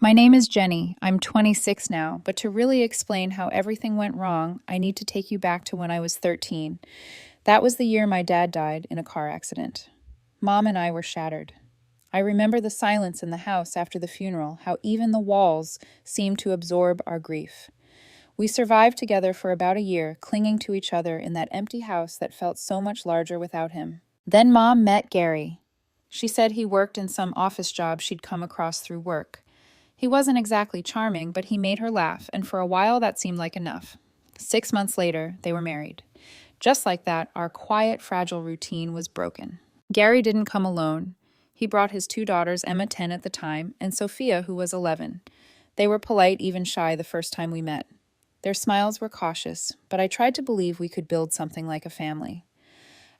My name is Jenny. I'm 26 now, but to really explain how everything went wrong, I need to take you back to when I was 13. That was the year my dad died in a car accident. Mom and I were shattered. I remember the silence in the house after the funeral, how even the walls seemed to absorb our grief. We survived together for about a year, clinging to each other in that empty house that felt so much larger without him. Then Mom met Gary. She said he worked in some office job she'd come across through work. He wasn't exactly charming, but he made her laugh, and for a while that seemed like enough. 6 months later, they were married. Just like that, our quiet, fragile routine was broken. Gary didn't come alone. He brought his two daughters, Emma, 10 at the time, and Sophia, who was 11. They were polite, even shy, the first time we met. Their smiles were cautious, but I tried to believe we could build something like a family.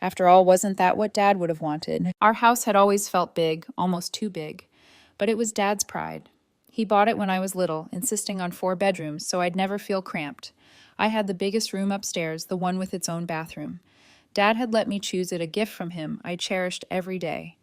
After all, wasn't that what Dad would have wanted? Our house had always felt big, almost too big, but it was Dad's pride. He bought it when I was little, insisting on 4 bedrooms so I'd never feel cramped. I had the biggest room upstairs, the one with its own bathroom. Dad had let me choose it, a gift from him I cherished every day.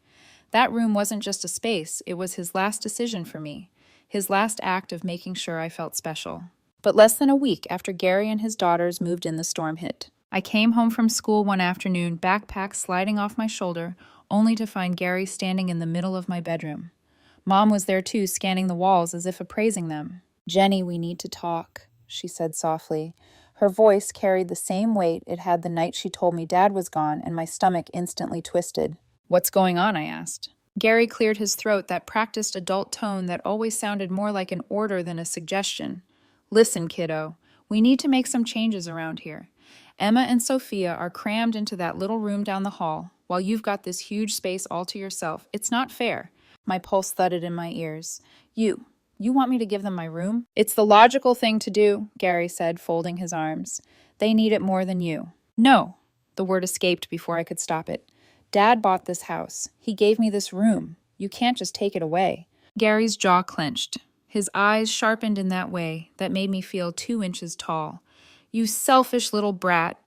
That room wasn't just a space, it was his last decision for me, his last act of making sure I felt special. But less than a week after Gary and his daughters moved in, the storm hit. I came home from school one afternoon, backpack sliding off my shoulder, only to find Gary standing in the middle of my bedroom. Mom was there too, scanning the walls as if appraising them. "Jenny, we need to talk," she said softly. Her voice carried the same weight it had the night she told me Dad was gone, and my stomach instantly twisted. "What's going on?" I asked. Gary cleared his throat, that practiced adult tone that always sounded more like an order than a suggestion. "Listen, kiddo, we need to make some changes around here. Emma and Sophia are crammed into that little room down the hall, while you've got this huge space all to yourself. It's not fair." My pulse thudded in my ears. You want me to give them my room?" "It's the logical thing to do," Gary said, folding his arms. "They need it more than you." "No," the word escaped before I could stop it. "Dad bought this house. He gave me this room. You can't just take it away." Gary's jaw clenched. His eyes sharpened in that way that made me feel 2 inches tall. "You selfish little brat.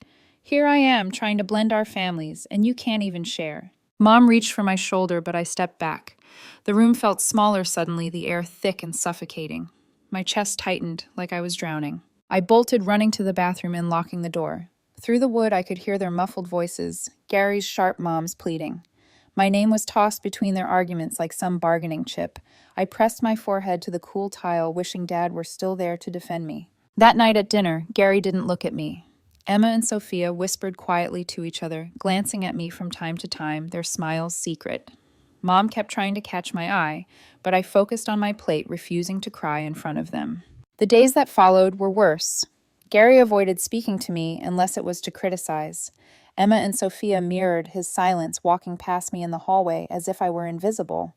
Here I am trying to blend our families, and you can't even share." Mom reached for my shoulder, but I stepped back. The room felt smaller suddenly, the air thick and suffocating. My chest tightened, like I was drowning. I bolted, running to the bathroom and locking the door. Through the wood, I could hear their muffled voices, Gary's sharp, Mom's pleading. My name was tossed between their arguments like some bargaining chip. I pressed my forehead to the cool tile, wishing Dad were still there to defend me. That night at dinner, Gary didn't look at me. Emma and Sophia whispered quietly to each other, glancing at me from time to time, their smiles secret. Mom kept trying to catch my eye, but I focused on my plate, refusing to cry in front of them. The days that followed were worse. Gary avoided speaking to me unless it was to criticize. Emma and Sophia mirrored his silence, walking past me in the hallway as if I were invisible.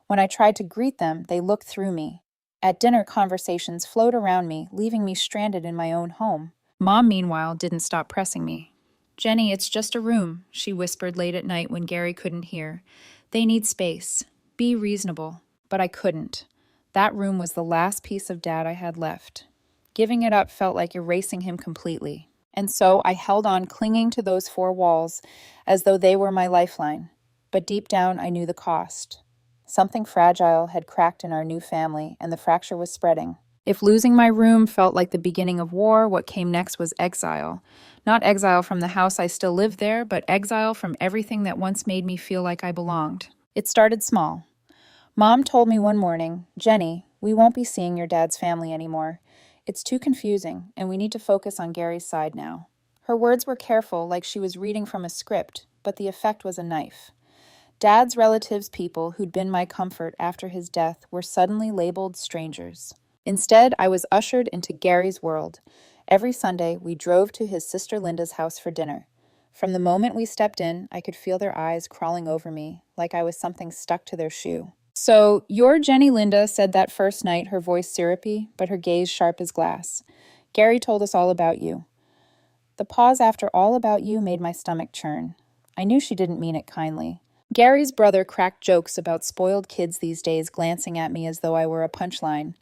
When I tried to greet them, they looked through me. At dinner, conversations flowed around me, leaving me stranded in my own home. Mom, meanwhile, didn't stop pressing me. "Jenny, it's just a room," she whispered late at night when Gary couldn't hear. "They need space. Be reasonable." But I couldn't. That room was the last piece of Dad I had left. Giving it up felt like erasing him completely. And so I held on, clinging to those 4 walls, as though they were my lifeline. But deep down, I knew the cost. Something fragile had cracked in our new family, and the fracture was spreading. If losing my room felt like the beginning of war, what came next was exile. Not exile from the house I still lived there, but exile from everything that once made me feel like I belonged. It started small. Mom told me one morning, "Jenny, we won't be seeing your dad's family anymore. It's too confusing, and we need to focus on Gary's side now." Her words were careful, like she was reading from a script, but the effect was a knife. Dad's relatives, people who'd been my comfort after his death, were suddenly labeled strangers. Instead, I was ushered into Gary's world. Every Sunday, we drove to his sister Linda's house for dinner. From the moment we stepped in, I could feel their eyes crawling over me, like I was something stuck to their shoe. "So, you're Jenny," Linda said that first night, her voice syrupy, but her gaze sharp as glass. "Gary told us all about you." The pause after "all about you" made my stomach churn. I knew she didn't mean it kindly. Gary's brother cracked jokes about spoiled kids these days, glancing at me as though I were a punchline.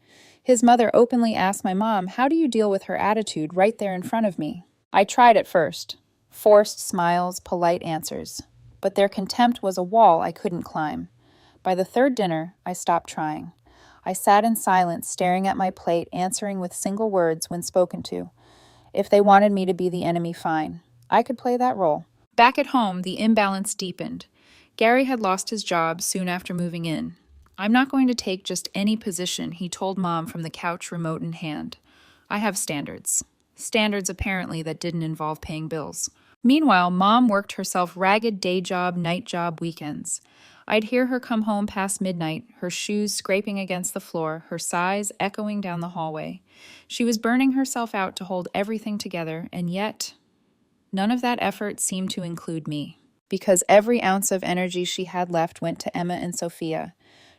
His mother openly asked my mom, "How do you deal with her attitude right there in front of me?" I tried at first. Forced smiles, polite answers. But their contempt was a wall I couldn't climb. By the 3rd dinner, I stopped trying. I sat in silence, staring at my plate, answering with single words when spoken to. If they wanted me to be the enemy, fine. I could play that role. Back at home, the imbalance deepened. Gary had lost his job soon after moving in. I'm not going to take just any position, he told Mom from the couch, remote in hand. I have standards. Standards, apparently, that didn't involve paying bills. Meanwhile, Mom worked herself ragged day job, night job weekends. I'd hear her come home past midnight, her shoes scraping against the floor, her sighs echoing down the hallway. She was burning herself out to hold everything together, and yet none of that effort seemed to include me, because every ounce of energy she had left went to Emma and Sophia.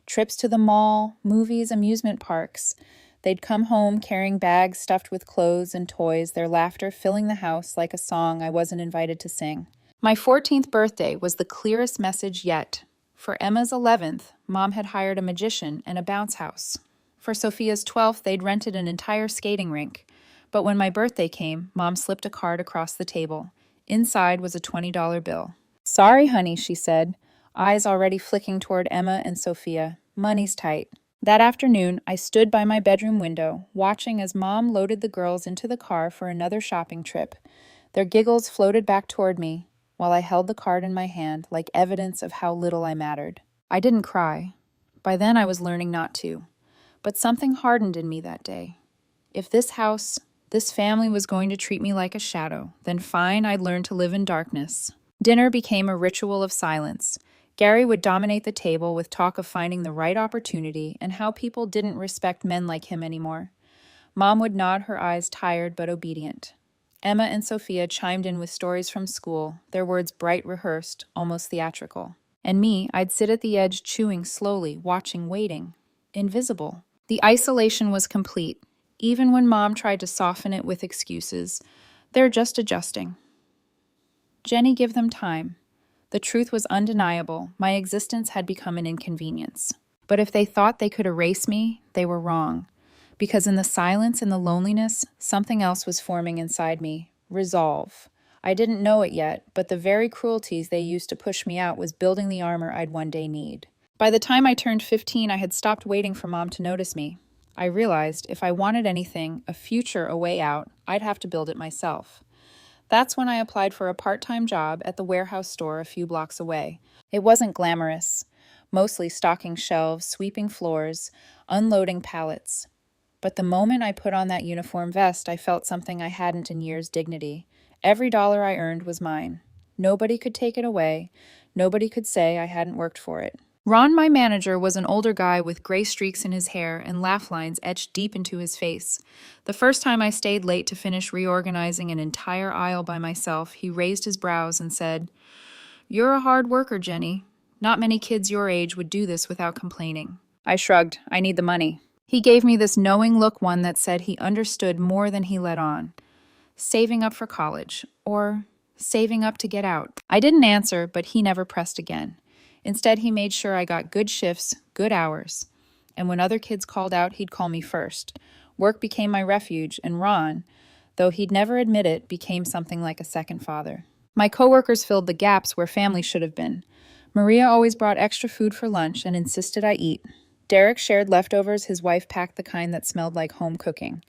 Trips to the mall, movies, amusement parks. They'd come home carrying bags stuffed with clothes and toys, their laughter filling the house like a song I wasn't invited to sing. My 14th birthday was the clearest message yet. For Emma's 11th, Mom had hired a magician and a bounce house. For Sophia's 12th, they'd rented an entire skating rink. But when my birthday came, Mom slipped a card across the table. Inside was a $20 bill. "Sorry, honey," she said, eyes already flicking toward Emma and Sophia. "Money's tight." That afternoon, I stood by my bedroom window, watching as Mom loaded the girls into the car for another shopping trip. Their giggles floated back toward me, while I held the card in my hand like evidence of how little I mattered. I didn't cry. By then I was learning not to. But something hardened in me that day. If this house, this family was going to treat me like a shadow, then fine, I'd learn to live in darkness. Dinner became a ritual of silence. Gary would dominate the table with talk of finding the right opportunity and how people didn't respect men like him anymore. Mom would nod, her eyes tired but obedient. Emma and Sophia chimed in with stories from school, their words bright, rehearsed, almost theatrical. And me, I'd sit at the edge chewing slowly, watching, waiting. Invisible. The isolation was complete. Even when Mom tried to soften it with excuses, they're just adjusting. Jenny, give them time. The truth was undeniable. My existence had become an inconvenience. But if they thought they could erase me, they were wrong. Because in the silence and the loneliness, something else was forming inside me. Resolve. I didn't know it yet, but the very cruelties they used to push me out was building the armor I'd one day need. By the time I turned 15, I had stopped waiting for Mom to notice me. I realized if I wanted anything, a future, a way out, I'd have to build it myself. That's when I applied for a part-time job at the warehouse store a few blocks away. It wasn't glamorous, mostly stocking shelves, sweeping floors, unloading pallets. But the moment I put on that uniform vest, I felt something I hadn't in years: dignity. Every dollar I earned was mine. Nobody could take it away. Nobody could say I hadn't worked for it. Ron, my manager, was an older guy with gray streaks in his hair and laugh lines etched deep into his face. The first time I stayed late to finish reorganizing an entire aisle by myself, he raised his brows and said, "You're a hard worker, Jenny. Not many kids your age would do this without complaining." I shrugged. "I need the money." He gave me this knowing look, one that said he understood more than he let on. Saving up for college, or saving up to get out. I didn't answer, but he never pressed again. Instead, he made sure I got good shifts, good hours. And when other kids called out, he'd call me first. Work became my refuge, and Ron, though he'd never admit it, became something like a second father. My coworkers filled the gaps where family should have been. Maria always brought extra food for lunch and insisted I eat. Derek shared leftovers. His wife packed the kind that smelled like home cooking.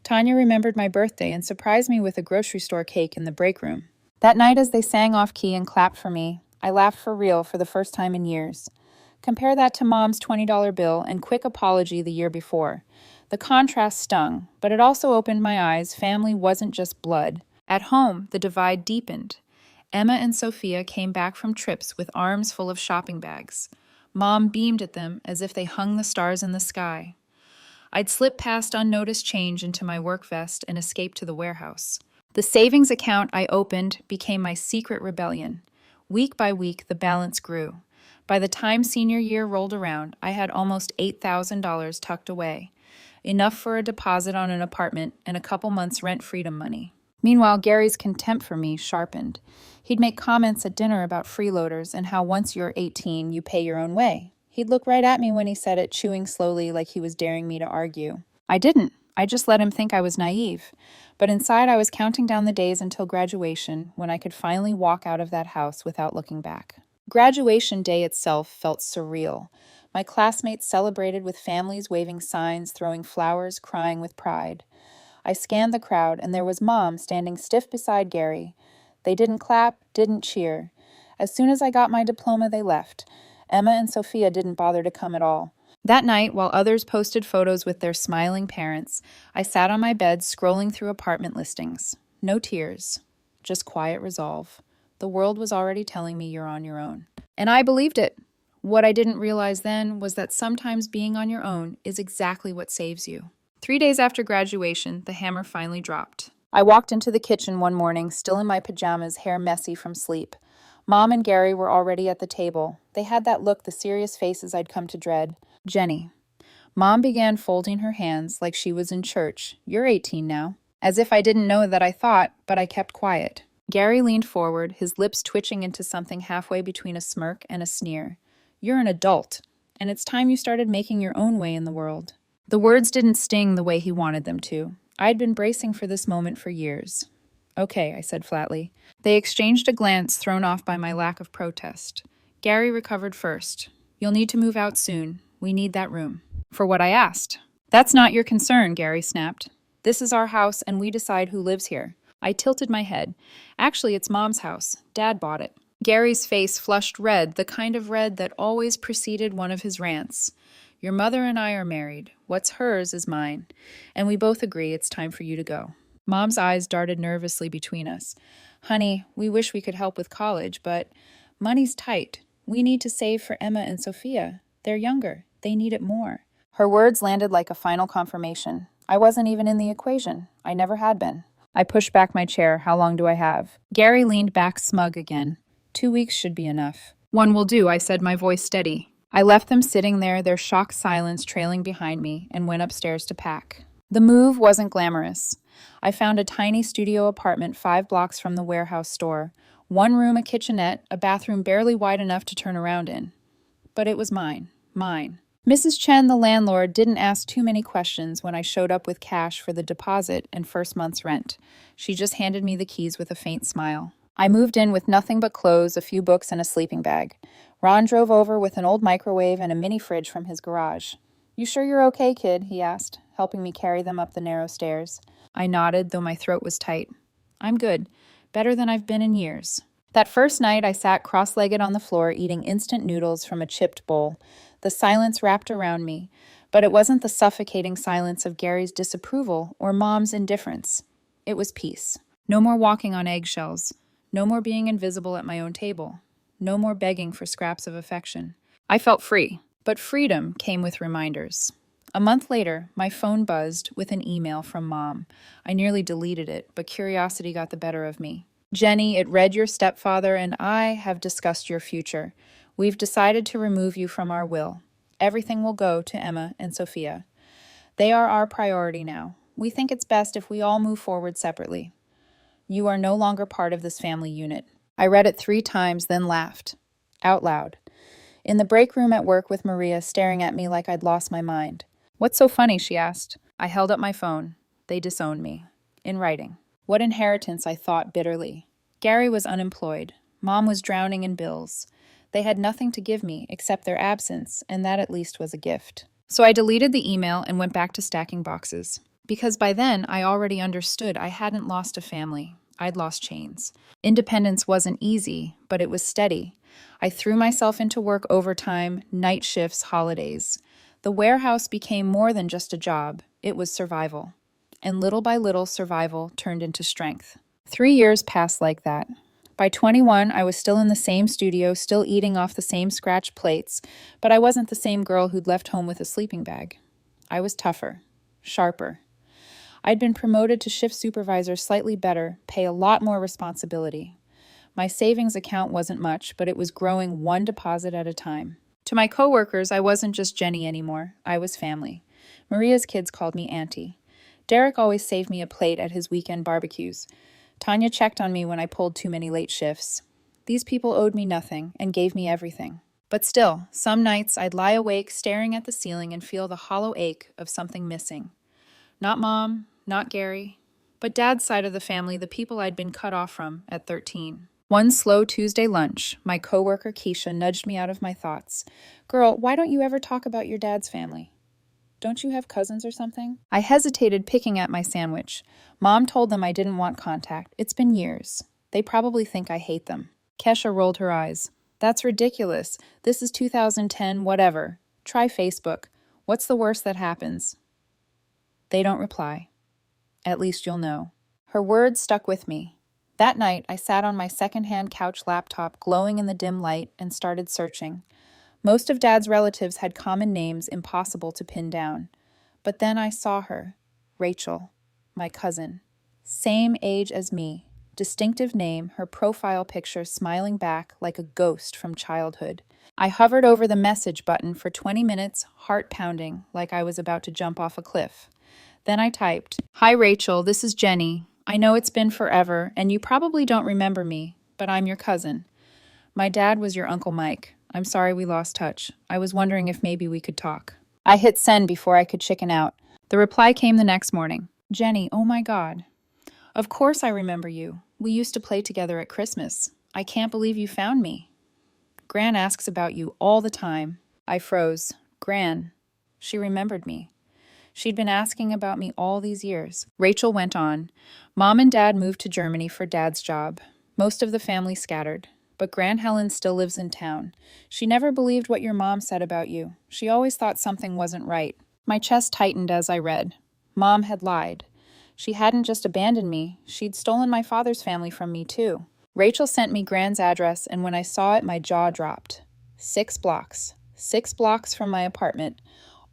Tanya remembered my birthday and surprised me with a grocery store cake in the break room. That night, as they sang off key and clapped for me, I laughed for real for the first time in years. Compare that to Mom's $20 bill and quick apology the year before. The contrast stung, but it also opened my eyes. Family wasn't just blood. At home, the divide deepened. Emma and Sophia came back from trips with arms full of shopping bags. Mom beamed at them as if they hung the stars in the sky. I'd slip past unnoticed change into my work vest and escape to the warehouse. The savings account I opened became my secret rebellion. Week by week, the balance grew. By the time senior year rolled around, I had almost $8,000 tucked away, enough for a deposit on an apartment and a couple months' rent freedom money. Meanwhile, Gary's contempt for me sharpened. He'd make comments at dinner about freeloaders and how once you're 18, you pay your own way. He'd look right at me when he said it, chewing slowly like he was daring me to argue. I didn't. I just let him think I was naive. But inside, I was counting down the days until graduation, when I could finally walk out of that house without looking back. Graduation day itself felt surreal. My classmates celebrated with families waving signs, throwing flowers, crying with pride. I scanned the crowd, and there was Mom standing stiff beside Gary. They didn't clap, didn't cheer. As soon as I got my diploma, they left. Emma and Sophia didn't bother to come at all. That night, while others posted photos with their smiling parents, I sat on my bed scrolling through apartment listings. No tears, just quiet resolve. The world was already telling me you're on your own. And I believed it. What I didn't realize then was that sometimes being on your own is exactly what saves you. 3 days after graduation, the hammer finally dropped. I walked into the kitchen one morning, still in my pajamas, hair messy from sleep. Mom and Gary were already at the table. They had that look, the serious faces I'd come to dread. Jenny. Mom began folding her hands like she was in church. You're 18 now. As if I didn't know that I thought, but I kept quiet. Gary leaned forward, his lips twitching into something halfway between a smirk and a sneer. You're an adult, and it's time you started making your own way in the world. The words didn't sting the way he wanted them to. I'd been bracing for this moment for years. Okay, I said flatly. They exchanged a glance thrown off by my lack of protest. Gary recovered first. You'll need to move out soon. We need that room. For what I asked. That's not your concern, Gary snapped. This is our house, and we decide who lives here. I tilted my head. Actually, it's Mom's house. Dad bought it. Gary's face flushed red, the kind of red that always preceded one of his rants. Your mother and I are married. What's hers is mine. And we both agree it's time for you to go. Mom's eyes darted nervously between us. Honey, we wish we could help with college, but money's tight. We need to save for Emma and Sophia. They're younger. They need it more. Her words landed like a final confirmation. I wasn't even in the equation. I never had been. I pushed back my chair. How long do I have? Gary leaned back smug again. 2 weeks should be enough. One will do, I said, my voice steady. I left them sitting there, their shocked silence trailing behind me, and went upstairs to pack. The move wasn't glamorous. I found a tiny studio apartment 5 blocks from the warehouse store. 1 room, a kitchenette, a bathroom barely wide enough to turn around in. But it was mine. Mine. Mrs. Chen, the landlord, didn't ask too many questions when I showed up with cash for the deposit and first month's rent. She just handed me the keys with a faint smile. I moved in with nothing but clothes, a few books, and a sleeping bag. Ron drove over with an old microwave and a mini fridge from his garage. You sure you're okay, kid? He asked, helping me carry them up the narrow stairs. I nodded, though my throat was tight. I'm good. Better than I've been in years. That first night, I sat cross-legged on the floor eating instant noodles from a chipped bowl. The silence wrapped around me, but it wasn't the suffocating silence of Gary's disapproval or Mom's indifference. It was peace. No more walking on eggshells. No more being invisible at my own table. No more begging for scraps of affection. I felt free, but freedom came with reminders. A month later, my phone buzzed with an email from Mom. I nearly deleted it, but curiosity got the better of me. Jenny, it read your stepfather and I have discussed your future. We've decided to remove you from our will. Everything will go to Emma and Sophia. They are our priority now. We think it's best if we all move forward separately. You are no longer part of this family unit. I read it 3 times, then laughed. Out loud. In the break room at work with Maria staring at me like I'd lost my mind. What's so funny, she asked. I held up my phone. They disowned me. In writing. What inheritance, I thought bitterly. Gary was unemployed. Mom was drowning in bills. They had nothing to give me except their absence, and that at least was a gift. So I deleted the email and went back to stacking boxes. Because by then, I already understood I hadn't lost a family. I'd lost chains. Independence wasn't easy, but it was steady. I threw myself into work overtime, night shifts, holidays. The warehouse became more than just a job. It was survival. And little by little, survival turned into strength. 3 years passed like that. By 21, I was still in the same studio, still eating off the same scratch plates, but I wasn't the same girl who'd left home with a sleeping bag. I was tougher, sharper. I'd been promoted to shift supervisor, slightly better, pay a lot more responsibility. My savings account wasn't much, but it was growing 1 deposit at a time. To my coworkers, I wasn't just Jenny anymore. I was family. Maria's kids called me Auntie. Derek always saved me a plate at his weekend barbecues. Tanya checked on me when I pulled too many late shifts. These people owed me nothing and gave me everything. But still, some nights I'd lie awake staring at the ceiling and feel the hollow ache of something missing. Not Mom, not Gary, but Dad's side of the family, the people I'd been cut off from at 13. One slow Tuesday lunch, my coworker Keisha nudged me out of my thoughts. Girl, why don't you ever talk about your dad's family? Don't you have cousins or something? I hesitated, picking at my sandwich. Mom told them I didn't want contact. It's been years. They probably think I hate them. Kesha rolled her eyes. That's ridiculous. This is 2010, whatever. Try Facebook. What's the worst that happens? They don't reply. At least you'll know. Her words stuck with me. That night, I sat on my secondhand couch laptop, glowing in the dim light, and started searching. Most of Dad's relatives had common names impossible to pin down. But then I saw her, Rachel, my cousin. Same age as me, distinctive name, her profile picture smiling back like a ghost from childhood. I hovered over the message button for 20 minutes, heart pounding like I was about to jump off a cliff. Then I typed, "Hi Rachel, this is Jenny. I know it's been forever, and you probably don't remember me, but I'm your cousin. My dad was your Uncle Mike. I'm sorry we lost touch. I was wondering if maybe we could talk." I hit send before I could chicken out. The reply came the next morning. "Jenny, oh my God. Of course I remember you. We used to play together at Christmas. I can't believe you found me. Gran asks about you all the time." I froze. Gran. She remembered me. She'd been asking about me all these years. Rachel went on. "Mom and Dad moved to Germany for Dad's job. Most of the family scattered. But Gran Helen still lives in town. She never believed what your mom said about you. She always thought something wasn't right." My chest tightened as I read. Mom had lied. She hadn't just abandoned me, she'd stolen my father's family from me too. Rachel sent me Gran's address, and when I saw it, my jaw dropped. 6 blocks. 6 blocks from my apartment.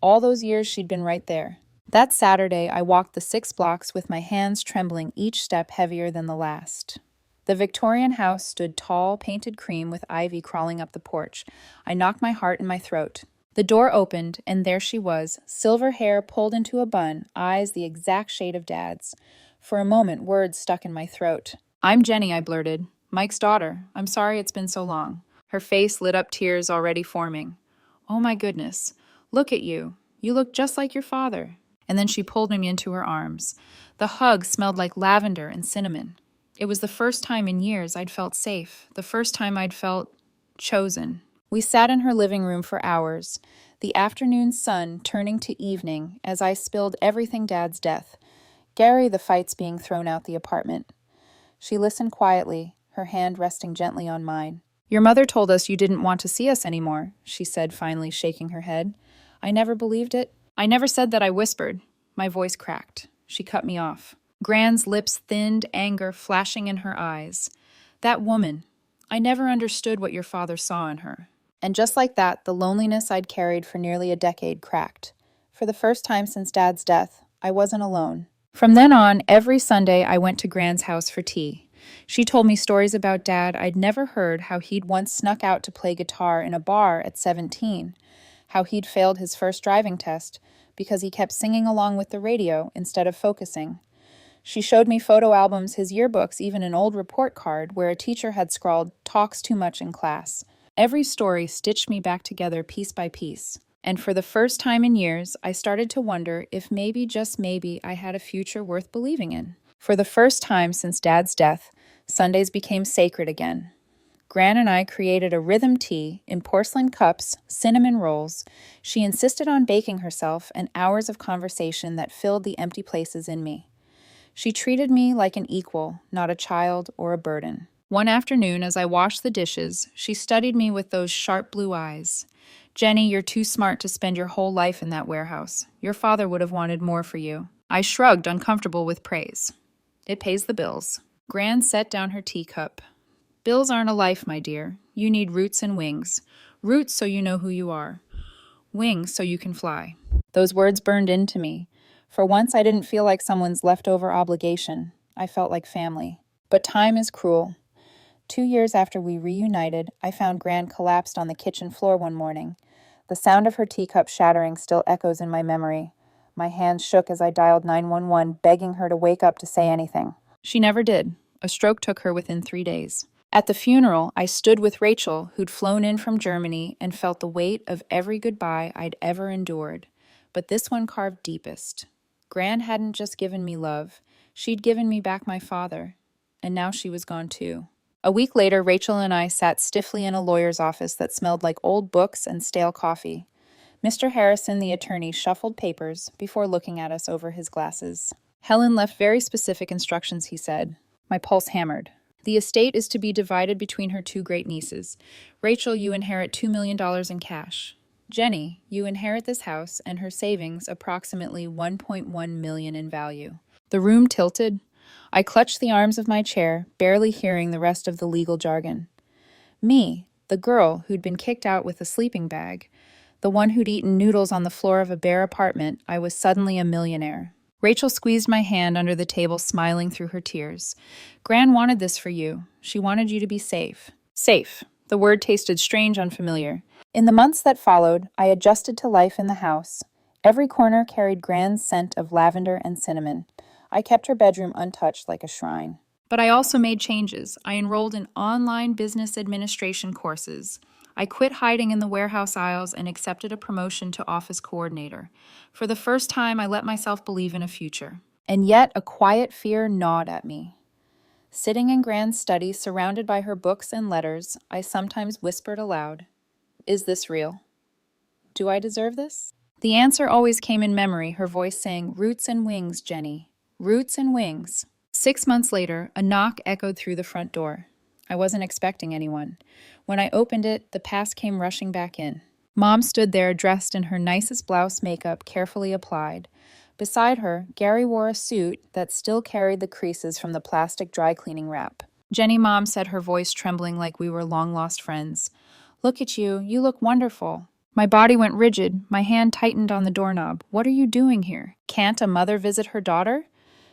All those years she'd been right there. That Saturday, I walked the 6 blocks with my hands trembling, each step heavier than the last. The Victorian house stood tall, painted cream with ivy crawling up the porch. I knocked my heart in my throat. The door opened, and there she was, silver hair pulled into a bun, eyes the exact shade of Dad's. For a moment, words stuck in my throat. "I'm Jenny," I blurted. "Mike's daughter. I'm sorry it's been so long." Her face lit up, tears already forming. "Oh my goodness. Look at you. You look just like your father." And then she pulled me into her arms. The hug smelled like lavender and cinnamon. It was the first time in years I'd felt safe, the first time I'd felt chosen. We sat in her living room for hours, the afternoon sun turning to evening as I spilled everything Dad's death. Gary, the fights being thrown out the apartment. She listened quietly, her hand resting gently on mine. "Your mother told us you didn't want to see us anymore," she said, finally shaking her head. I never believed it. I never said that, I whispered. My voice cracked. She cut me off. Gran's lips thinned, anger flashing in her eyes. "That woman. I never understood what your father saw in her." And just like that, the loneliness I'd carried for nearly a decade cracked. For the first time since Dad's death, I wasn't alone. From then on, every Sunday I went to Gran's house for tea. She told me stories about Dad I'd never heard, how he'd once snuck out to play guitar in a bar at 17, how he'd failed his first driving test because he kept singing along with the radio instead of focusing. She showed me photo albums, his yearbooks, even an old report card where a teacher had scrawled, "Talks too much in class." Every story stitched me back together piece by piece. And for the first time in years, I started to wonder if maybe, just maybe, I had a future worth believing in. For the first time since Dad's death, Sundays became sacred again. Gran and I created a rhythm tea in porcelain cups, cinnamon rolls. She insisted on baking herself, and hours of conversation that filled the empty places in me. She treated me like an equal, not a child or a burden. One afternoon, as I washed the dishes, she studied me with those sharp blue eyes. "Jenny, you're too smart to spend your whole life in that warehouse. Your father would have wanted more for you." I shrugged, uncomfortable with praise. "It pays the bills." Gran set down her teacup. "Bills aren't a life, my dear. You need roots and wings. Roots so you know who you are. Wings so you can fly." Those words burned into me. For once, I didn't feel like someone's leftover obligation. I felt like family. But time is cruel. 2 years after we reunited, I found Gran collapsed on the kitchen floor one morning. The sound of her teacup shattering still echoes in my memory. My hands shook as I dialed 911, begging her to wake up to say anything. She never did. A stroke took her within 3 days. At the funeral, I stood with Rachel, who'd flown in from Germany, and felt the weight of every goodbye I'd ever endured. But this one carved deepest. Gran hadn't just given me love. She'd given me back my father. And now she was gone too. A week later, Rachel and I sat stiffly in a lawyer's office that smelled like old books and stale coffee. Mr. Harrison, the attorney, shuffled papers before looking at us over his glasses. Helen left very specific instructions, he said. My pulse hammered. The estate is to be divided between her two great nieces. Rachel, you inherit $2 million in cash. Jenny, you inherit this house and her savings, approximately $1.1 million in value. The room tilted. I clutched the arms of my chair, barely hearing the rest of the legal jargon. Me, the girl who'd been kicked out with a sleeping bag, the one who'd eaten noodles on the floor of a bare apartment, I was suddenly a millionaire. Rachel squeezed my hand under the table, smiling through her tears. Gran wanted this for you. She wanted you to be safe. Safe. The word tasted strange, unfamiliar. In the months that followed, I adjusted to life in the house. Every corner carried Gran's scent of lavender and cinnamon. I kept her bedroom untouched like a shrine. But I also made changes. I enrolled in online business administration courses. I quit hiding in the warehouse aisles and accepted a promotion to office coordinator. For the first time, I let myself believe in a future. And yet, a quiet fear gnawed at me. Sitting in Gran's study, surrounded by her books and letters, I sometimes whispered aloud, "Is this real? Do I deserve this?" The answer always came in memory, her voice saying, "Roots and wings, Jenny. Roots and wings." 6 months later, a knock echoed through the front door. I wasn't expecting anyone. When I opened it, the past came rushing back in. Mom stood there, dressed in her nicest blouse makeup, carefully applied. Beside her, Gary wore a suit that still carried the creases from the plastic dry cleaning wrap. "Jenny," Mom said, her voice trembling like we were long-lost friends. "Look at you. You look wonderful." My body went rigid. My hand tightened on the doorknob. "What are you doing here? Can't a mother visit her daughter?"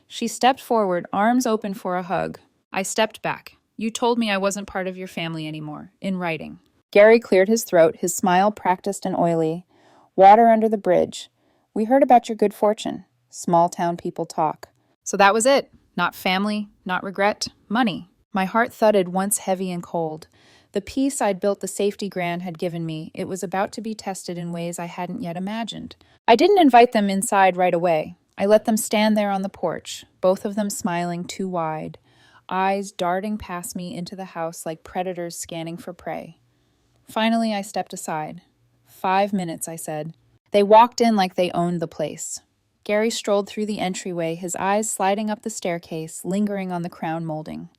She stepped forward, arms open for a hug. I stepped back. "You told me I wasn't part of your family anymore, in writing." Gary cleared his throat, his smile practiced and oily. "Water under the bridge. We heard about your good fortune. Small town people talk." So that was it. Not family, not regret, money. My heart thudded once heavy and cold. The peace I'd built, the safety Gran had given me, it was about to be tested in ways I hadn't yet imagined. I didn't invite them inside right away. I let them stand there on the porch, both of them smiling too wide, eyes darting past me into the house like predators scanning for prey. Finally, I stepped aside. 5 minutes, I said. They walked in like they owned the place. Gary strolled through the entryway, his eyes sliding up the staircase, lingering on the crown molding.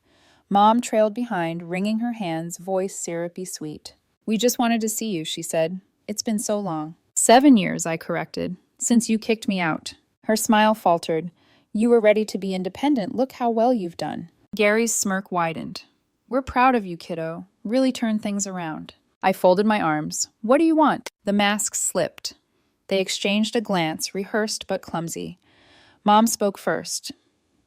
Mom trailed behind, wringing her hands, voice syrupy sweet. "We just wanted to see you," she said. "It's been so long." 7 years, I corrected, "since you kicked me out." Her smile faltered. "You were ready to be independent. Look how well you've done." Gary's smirk widened. "We're proud of you, kiddo. Really turned things around." I folded my arms. "What do you want?" The mask slipped. They exchanged a glance, rehearsed but clumsy. Mom spoke first.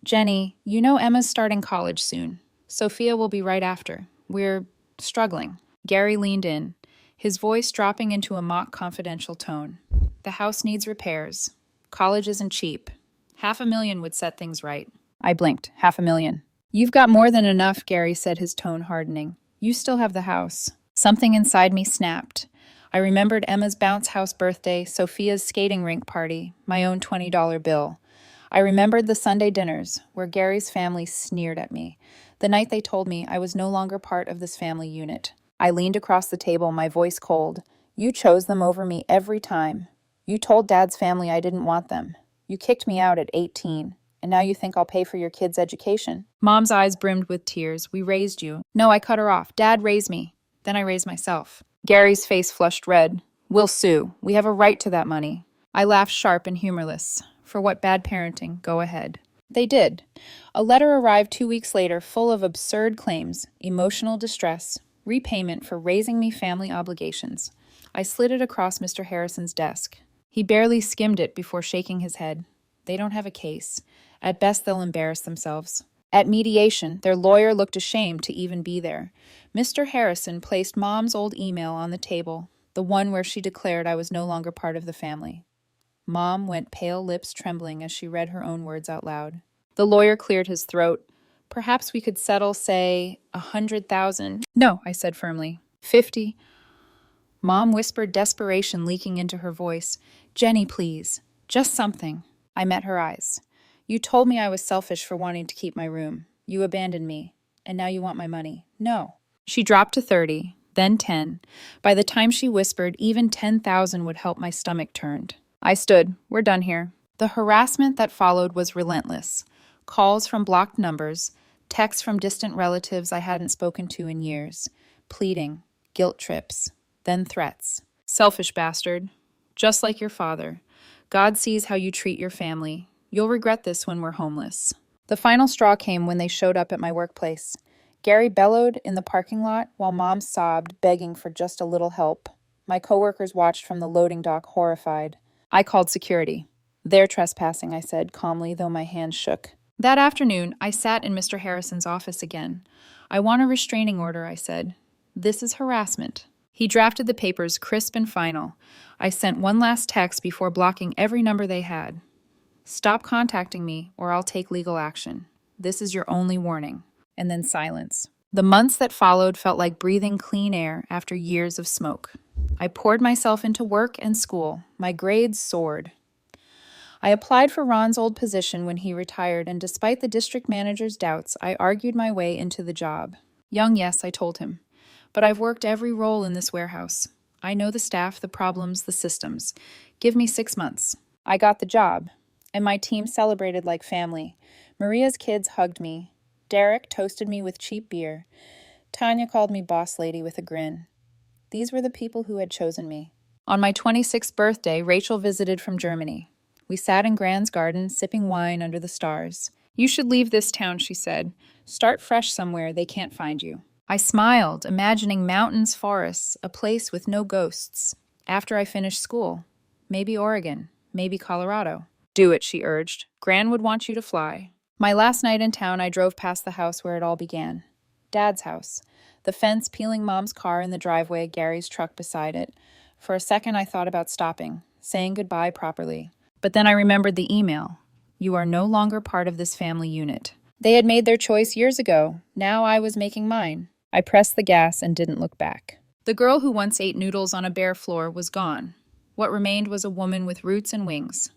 "Jenny, you know Emma's starting college soon. Sophia will be right after. We're struggling." Gary leaned in, his voice dropping into a mock confidential tone. "The house needs repairs. College isn't cheap. $500,000 would set things right." I blinked. $500,000. "You've got more than enough," Gary said, his tone hardening. "You still have the house." Something inside me snapped. I remembered Emma's bounce house birthday, Sophia's skating rink party, my own $20 bill. I remembered the Sunday dinners, where Gary's family sneered at me, the night they told me I was no longer part of this family unit. I leaned across the table, my voice cold. "You chose them over me every time. You told Dad's family I didn't want them. You kicked me out at 18, and now you think I'll pay for your kids' education." Mom's eyes brimmed with tears. "We raised you." "No," I cut her off. "Dad raised me. Then I raised myself." Gary's face flushed red. "We'll sue. We have a right to that money." I laughed sharp and humorless. For what bad parenting, go ahead. They did. A letter arrived 2 weeks later full of absurd claims, emotional distress, repayment for raising me family obligations. I slid it across Mr. Harrison's desk. He barely skimmed it before shaking his head. "They don't have a case. At best, they'll embarrass themselves." At mediation, their lawyer looked ashamed to even be there. Mr. Harrison placed Mom's old email on the table, the one where she declared I was no longer part of the family. Mom went pale, lips trembling as she read her own words out loud. The lawyer cleared his throat. "Perhaps we could settle, say, 100,000. "No," I said firmly. 50. Mom whispered, desperation leaking into her voice. "Jenny, please. Just something." I met her eyes. "You told me I was selfish for wanting to keep my room. You abandoned me. And now you want my money. No. She dropped to 30, then 10. By the time she whispered, even 10,000 would help, my stomach turned. I stood. We're done here. The harassment that followed was relentless. Calls from blocked numbers, texts from distant relatives I hadn't spoken to in years, pleading, guilt trips, then threats. Selfish bastard. Just like your father. God sees how you treat your family. You'll regret this when we're homeless. The final straw came when they showed up at my workplace. Gary bellowed in the parking lot while Mom sobbed, begging for just a little help. My coworkers watched from the loading dock, horrified. I called security. They're trespassing, I said calmly, though my hands shook. That afternoon, I sat in Mr. Harrison's office again. I want a restraining order, I said. This is harassment. He drafted the papers crisp and final. I sent one last text before blocking every number they had. Stop contacting me, or I'll take legal action. This is your only warning. And then silence. The months that followed felt like breathing clean air after years of smoke. I poured myself into work and school. My grades soared. I applied for Ron's old position when he retired, and despite the district manager's doubts, I argued my way into the job. Young, yes, I told him. But I've worked every role in this warehouse. I know the staff, the problems, the systems. Give me 6 months. I got the job, and my team celebrated like family. Maria's kids hugged me. Derek toasted me with cheap beer. Tanya called me boss lady with a grin. These were the people who had chosen me. On my 26th birthday, Rachel visited from Germany. We sat in Gran's garden, sipping wine under the stars. You should leave this town, she said. Start fresh somewhere they can't find you. I smiled, imagining mountains, forests, a place with no ghosts. After I finished school. Maybe Oregon, maybe Colorado. Do it, she urged. Gran would want you to fly. My last night in town, I drove past the house where it all began. Dad's house. The fence peeling Mom's car in the driveway, Gary's truck beside it. For a second, I thought about stopping, saying goodbye properly. But then I remembered the email. You are no longer part of this family unit. They had made their choice years ago. Now I was making mine. I pressed the gas and didn't look back. The girl who once ate noodles on a bare floor was gone. What remained was a woman with roots and wings.